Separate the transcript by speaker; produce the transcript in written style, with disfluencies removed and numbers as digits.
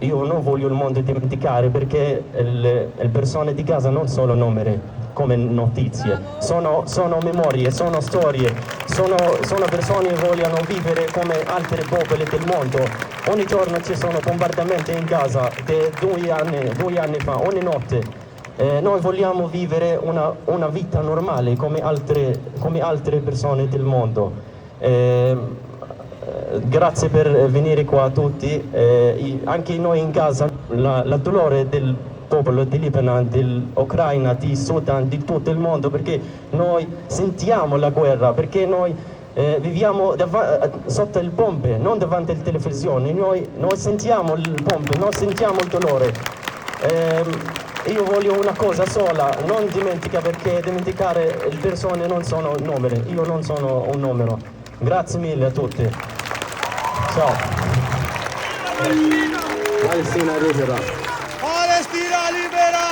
Speaker 1: Io non voglio il mondo dimenticare perché le persone di Gaza non sono numeri come notizie, sono memorie, sono storie, sono persone che vogliono vivere come altri popoli del mondo. Ogni giorno ci sono bombardamenti in Gaza, 2 anni fa, ogni notte. Noi vogliamo vivere una vita normale come altre persone del mondo. Grazie per venire qua a tutti, anche noi in Gaza, la dolore del popolo di Libano, dell'Ucraina, di Sudan, di tutto il mondo, perché noi sentiamo la guerra, perché noi viviamo sotto le bombe, non davanti alle televisioni, noi sentiamo le bombe, noi sentiamo il dolore. Io voglio una cosa sola, non dimentica, perché dimenticare le persone non sono numeri, io non sono un numero. Grazie mille a tutti. Ciao.
Speaker 2: Palestina libera.
Speaker 3: Palestina libera!